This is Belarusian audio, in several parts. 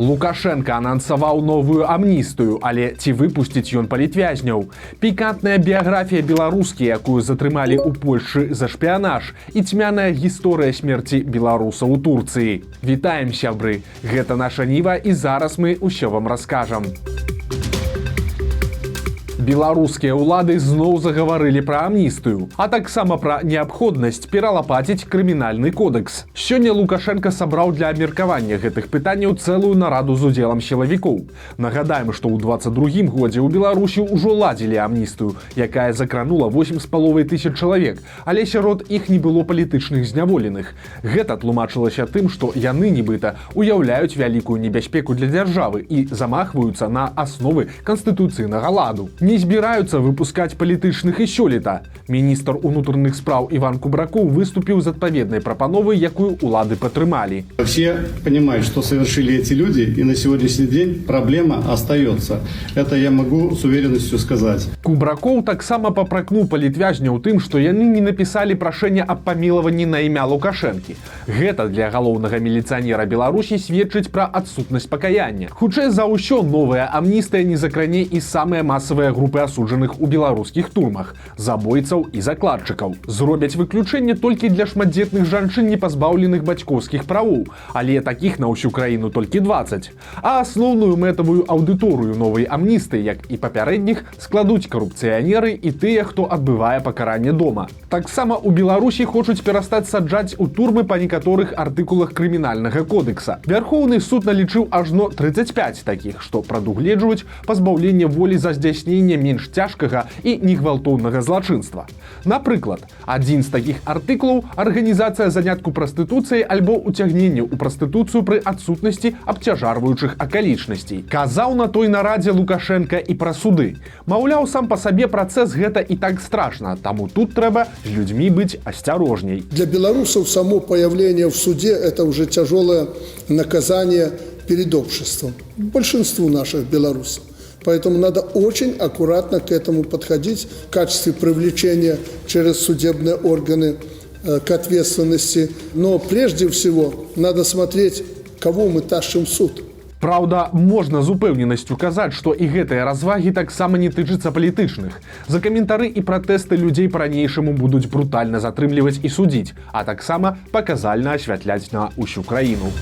Лукашенко анансаваў новую амністыю, але ці выпусціць ён палітвязняў. Пікантная біяграфія беларускі, якую затрымалі ў Польшчы за шпіянаж, і цьмяная гісторыя смерці беларусаў у Турцыі. Вітаем, сябры! Гэта наша Ніва, і зараз мы ўсё вам раскажам. Беларускія ўлады зноў загаварылі пра амністыю, а таксама пра неабходнасць пералапаціць крымінальны кодекс. Сёння Лукашенко сабраў для абмеркавання гэтых пытанняў цэлую нараду з удзелам сілавікоў. Нагадаем, што ў 22-м годзе ў Беларусі ўжо ладзілі амністыю, якая закранула 8,5 тысяч чалавек, але сярод іх не было палітычных зняволеных. Гэта тлумачылася тым, што яны, нібыта, уяўляюць вялікую небяспеку для дзяржавы і замахваюцца на асновы канстытуцыйнага ладу. Не збіраюцца выпускаць палітычных і сёлета. Міністр унутраных спраў Іван Кубракоў выступіў з адпаведнай прапановай, якую улады падтрымалі. Все понимают, что совершили эти люди, и на сегодняшний день проблема остается. Это я могу с уверенностью сказать. Кубракоў таксама папракнуў палітвязняў тым, што яны не напісалі прашэнне аб памілаванні на імя Лукашэнкі. Гэта для галоўнага міліцыянера Беларусі сведчыць пра адсутнасць пакаяння. Хутчэй за ўсё, новая амністыя не закране і самыя масавыя групы асуджаных у беларускіх турмах, забойцаў і закладчыкаў. Зробяць выключэнне толькі для шматдзетных жанчын, не пазбаўленых бацькоўскіх правоў, але такіх на ўсю краіну толькі 20. А асноўную мэтавую аўдыторыю новай амністыі, як і папярэдніх, складуць карупцыянеры і тыя, хто адбывае пакаранне дома. Таксама у Беларусі хочуць перастаць саджаць у турмы па некаторых артыкулах крымінальнага кодекса. Вярхоўны суд налічыў ажно 35 такіх, што прадугледжваюць пазбаўленне волі за здзяйсненне менш цяжкага і негвалтоўнага злачынства. Напрыклад, адзін з такіх артыкулаў – арганізацыя занятку прастытуцыяй альбо уцягненне ў прастытуцыю пры адсутнасці абцяжарваючых акалічнасцей. Казаў на той нарадзе Лукашенко і пра суды. Маўляў, сам па сабе працэс гэта і так страшна, таму тут трэба з людзьмі быць асцярожней. Для белорусов само появление в суде – это уже тяжелое наказание перед обществом. Большинству наших белорусов. Поэтому надо очень аккуратно к этому подходить в качестве привлечения через судебные органы к ответственности. Но прежде всего надо смотреть, кого мы тащим в суд. Праўда, можна з упэўненасцю казаць, што і гэтыя развагі таксама не тычацца палітычных. За каментары і пратэсты людзей па-ранейшаму будуць брутальна затрымліваць і судзіць, а таксама паказальна асвятляць на ўсю краіну.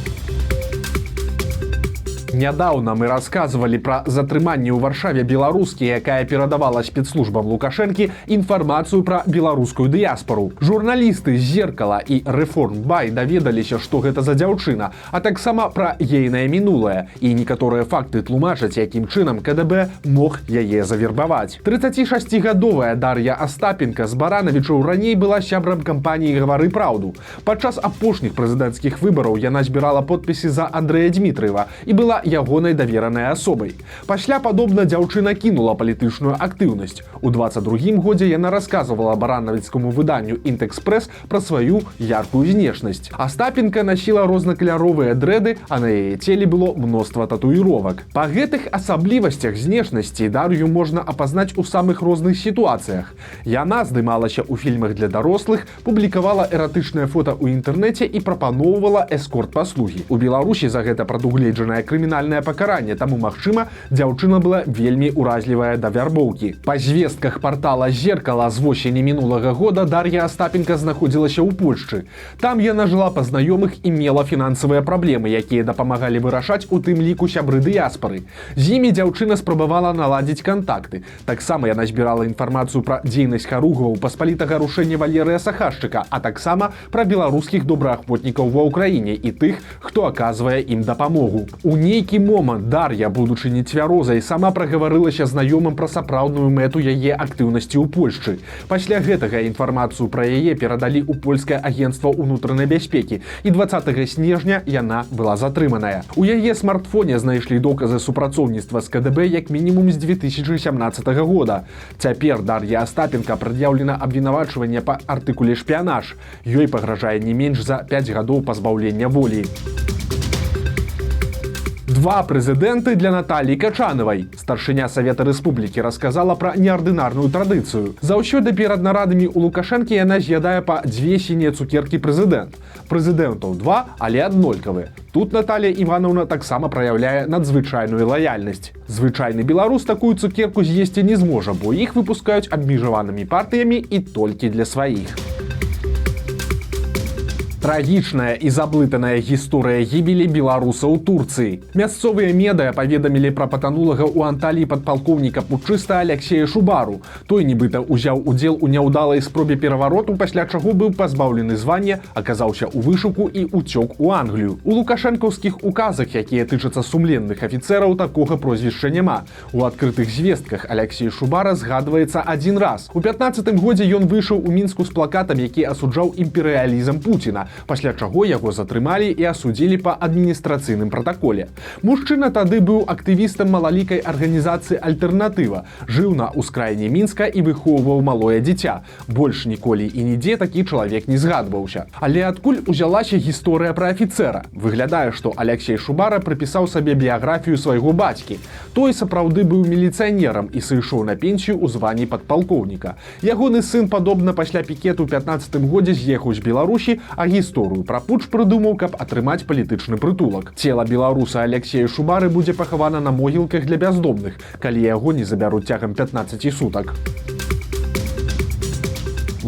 Нядаўна мы расказвалі пра затрыманне ў Варшаве беларускі, якая перадавала спецслужбам Лукашэнкі інфармацыю пра беларускую дыяспару. Журналісты з «Зеркала» і «Рэформбай» даведаліся, што гэта за дзяўчына, а таксама пра ейнае мінулае. І некаторыя факты тлумачаць, якім чынам КДБ мог яе завербаваць. 36-гадовая Дар'я Астапенка з Баранавічаў раней была сябрам кампаніі «Гавары праўду». Падчас апошніх прэзідэнцкіх выбараў яна збірала подпісы за Андрэя Дмітрыева і была ягонай даверанай асобай. Пасля, падобна, дзяўчына кінула палітычную актыўнасць. У 22-м годзе яна расказвала баранавіцкаму выданню «Інтэкспрэс» пра сваю яркую знешнасць. Астапенка насіла рознакаляровыя дрэды, а на яе целе было мноства татуіровак. Па гэтых асаблівасцях знешнасці Дар'ю можна апазнаць у самых розных сітуацыях. Яна здымалася ў фільмах для дарослых, публікавала эратычнае фота ў інтэрнэце і прапаноўвала эскорт-паслугі. У Беларусі за гэта прадугледжанае крымінальнае пакаранне, таму, магчыма, дзяўчына была вельмі ўразлівая да вярбоўкі. Па звестках партала «Зеркала» з восені мінулага года Дар'я Астапенка знаходзілася ў Польшчы. Там яна жыла па знаёмых і мела фінансавыя праблемы, якія дапамагалі вырашаць у тым ліку сябры дыяспары. З імі дзяўчына спрабавала наладзіць кантакты. Таксама яна збірала інфармацыю пра дзейнасць харугваў паспалітага рушэння Валерыя Сахашчыка, а таксама пра беларускіх добраахвотнікаў ва ўкраіне і тых, хто аказвае ім дапамогу. У нейкі момант Дар'я, будучы нецвярозай, сама прагаварылася знаёмым пра сапраўдную мэту яе актыўнасці ў Польшчы. Пасля гэтага інфармацыю пра яе перадалі ў польскае агенцтва ўнутранай бяспекі, і 20 снежня яна была затрыманая. У яе смартфоне знайшлі доказы супрацоўніцтва з КДБ як мінімум з 2017 года. Цяпер Дар'я Астапенка прад'яўлена абвінавачванне па артыкуле «Шпіянаж». Ёй пагражае не менш за 5 гадоў пазбаўлення волі. Два прэзідэнты для Натальи Качановой. Старшыня Савета Рэспублікі рассказала пра неардынарную традыцыю. Заўсёды перад нарадамі у Лукашэнкі яна з'ядае па 2 сінія цукеркі прэзідэнт. Прэзідэнтаў 2, але аднолькавыя. Тут Наталья Івановна таксама праяўляе надзвычайную лаяльнасць. Звычайны беларус такую цукерку з'есці не зможа, бо іх выпускаюць абмежаванымі партыямі і толькі для сваіх. Трагічная і заблытаная гісторыя гібелі беларуса ў Турцыі. Мясцовыя медыя паведамілі пра патанулага ў Анталіі падпалкоўніка путчыста Алексея Шубару. Той нібыта ўзяў удзел у няўдалай спробе перавароту, пасля чаго быў пазбаўлены звання, аказаўся ў вышуку і уцёк у Англію. У лукашэнкаўскіх указах, якія тычацца сумленных афіцэраў, такога прозвішча няма. У адкрытых звестках Алексей Шубара згадваецца адзін раз. У 15-м годзе ён выйшаў у Мінску з плакатам, які асуджаў імперыялізм Пуціна, пасля чаго яго затрымалі і асудзілі па адміністрацыйным пратаколе. Мужчына тады быў актывістам малалікай арганізацыі «Альтэрнатыва», жыў на ўскраіне Мінска і выхоўваў малое дзіця. Больш ніколі і нідзе такі чалавек не згадваўся. Але адкуль узялася гісторыя пра афіцэра? Выглядае, што Алексей Шубара прыпісаў сабе біяграфію свайго бацькі. Той сапраўды быў міліцыянерам і сышоў на пенсію ў званні падпалкоўніка. Ягоны сын, падобна пасля пікету ў 15-м годзе з'ехаў з Беларусі, а гісторыю пра путч прыдумаў, каб атрымаць палітычны прытулак. Цела беларуса Алексея Шубары будзе пахавана на могілках для бяздомных, калі яго не забяруць цягам 15 сутак.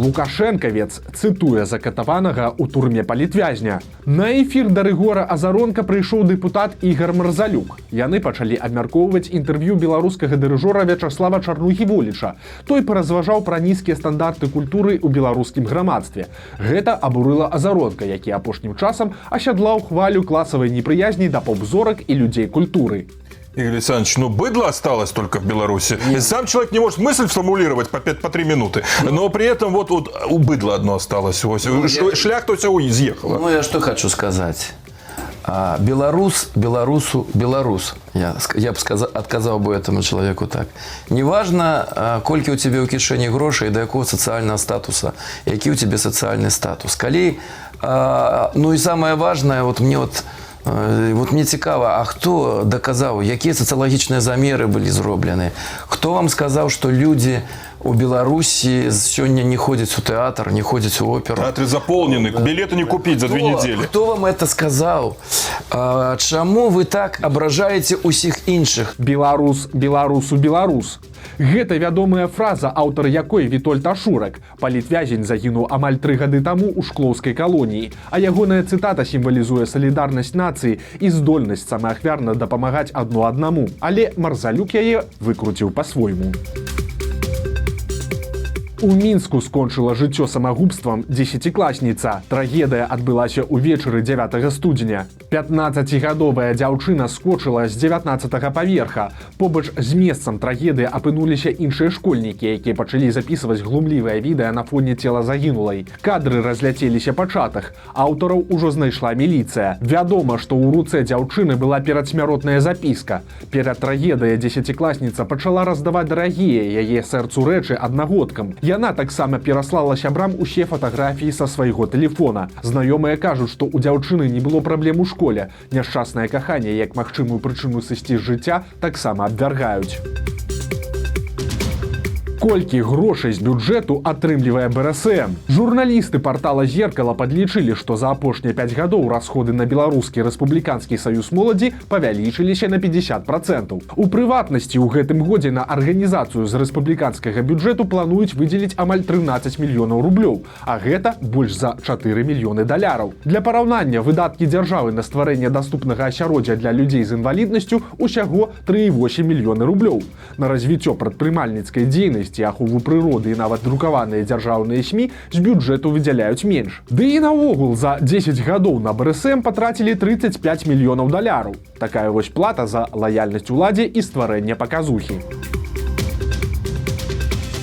Лукашэнкавец цытуе закатаванага ў турме палітвязня. На эфір да Рыгора Азаронка прыйшоў дэпутат Ігар Марзалюк. Яны пачалі абмяркоўваць інтэрв'ю беларускага дырыжора Вячаслава Чарнухі-Воліча. Той паразважаў пра нізкія стандарты культуры ў беларускім грамадстве. Гэта абурыла Азаронка, які апошнім часам асядлаў хвалю класавай непрыязні да поп-зорак і людзей культуры. Игорь Александрович, ну быдло осталось только в Беларуси. Сам человек не может мысль сформулировать по 3 минуты, но при этом вот у быдла одно осталось. Шляхта у тебя изъехала. Ну, я что хочу сказать. Белорус, белорусу, белорус. Я бы отказал бы этому человеку так. Неважно, колькі у тебе у кишені грошей и до якого социального статуса, який у тебя социальный статус. Ну и самое важное, вот мне цікаво, а хто доказав, які соціологічні заміри були зроблені? Хто вам сказав, що люди у Беларусі сьогодні не ходять у театр, не ходять у оперу? Театры заполнены, билеты не купить за 2 недели. Хто вам это сказав? Чому ви так ображаєте усіх інших? Беларус, беларусу, беларус. Гэта вядомая фраза, аўтар якой Вітольд Ашурак. Палітвязень загінуў амаль 3 гады таму ў шклоўскай калоніі, а ягоная цытата сімвалізуе салідарнасць нацыі і здольнасць самаахвярна дапамагаць адно аднаму. Але Марзалюк яе выкруціў па-свойму. У Мінску скончыла жыццё самагубствам 10-класніца. Трагедыя адбылася ўвечары 9 студзеня. 15-гадовая дзяўчына скочыла з 19-го паверха. Побач з месцам трагедыі апынуліся іншыя школьнікі, якія пачалі запісваць глумлівае відэа на фоне цела загінулай. Кадры разляцеліся па чатах. Аўтараў ужо знайшла міліцыя. Вядома, што ў руцэ дзяўчыны была перадсмяротная запіска. Перад трагедыяй 10-класніца пачала раздаваць дарагія яе сэрцу рэчы аднагодкам. Яна таксама пераслала сябрам усе фатаграфіі са свайго тэлефона. Знаёмыя кажуць, што ў дзяўчыны не было праблем у школе. Няшчаснае каханне, як магчымую прычыну сысці з жыцця, таксама абвяргаюць. Колькі грошай з бюджэту атрымлівае БРСМ? Журналісты партала «Зеркала» падлічылі, што за апошнія 5 гадоў расходы на Беларускі рэспубліканскі саюз моладзі павялічыліся на 50%. У прыватнасці, ў гэтым годзе на арганізацыю з рэспубліканскага бюджэту плануюць выдзеліць амаль 13 мільёнаў рублёў, а гэта больш за 4 мільёны даляраў. Для параўнання, выдаткі дзяржавы на стварэнне даступнага асяроддзя для людзей з інваліднасцю ўсяго 3,8 мільёны рублёў. На развіццё прадпрымальніцкай дзейнасці, ахову прыроды і нават друкаваныя дзяржаўныя СМІ з бюджэту выдзяляюць менш. Ды і наогул за 10 гадоў на БРСМ патрацілі 35 мільёнаў даляраў. Такая вось плата за лаяльнасць уладзе і стварэнне паказухі.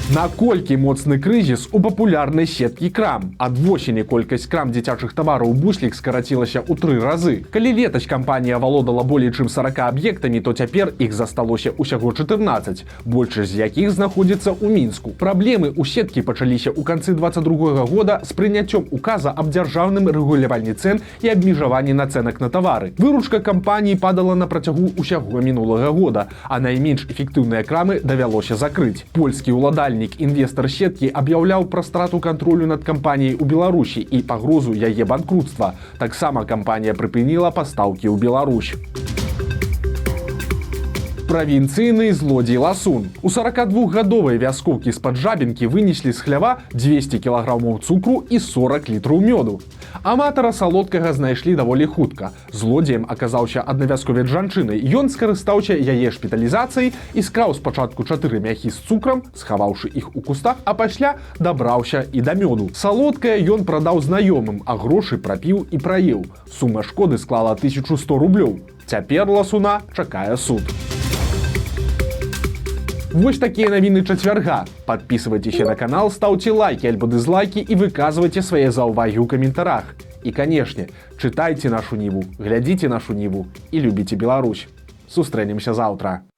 Наколькі моцны крызіс у папулярнай сеткі крам? Ад восені колькасць крам дзіцячых тавараў «Буслік» скарацілася ў 3 разы. Калі летась кампанія валодала болей чым 40 аб'ектамі, то цяпер іх засталося ўсяго 14, большасць з якіх знаходзіцца ў Мінску. Праблемы ў сеткі пачаліся ў канцы 22 года з прыняццём указа аб дзяржаўным рэгуляванні цэн і абмежаванні нацэнак на тавары. Выручка кампаніі падала на працягу ўсяго мінулага года, а найменш эфектыўныя крамы давялося закрыць. Польскі ўладальнік інвестар сеткі аб'яўляў пра страту кантролю над кампаніяй у Беларусі і пагрозу яе банкрутства. Таксама кампанія прыпыніла пастаўкі ў Беларусь. Правінцыйны злодзей ласун. У 42-гадовай вяскоўкі з-пад Жабінкі вынеслі з хлява 200 кілаграмаў цукру і 40 літраў мёду. Аматара салодкага знайшлі даволі хутка. Злодзеем аказаўся аднавясковец жанчыны. Ён скарыстаўся яе шпіталізацыяй і скраў спачатку 4 мяхі з цукрам, схаваўшы іх у кустах, а пасля дабраўся і да мёду. Салодкае ён прадаў знаёмым, а грошы прапіў і праеў. Сума шкоды склала 1100 рублёў. Цяпер ласуна чакае суд. Вось такія навіны чацвярга. Падпісывайцеся на канал, стаўце лайки альбо дызлайки і выказвайце свае заўвагі ў каментарах. І, канешне, чытайце нашу Ніву, глядзіце нашу Ніву і любіце Беларусь. Сустрэнемся заўтра.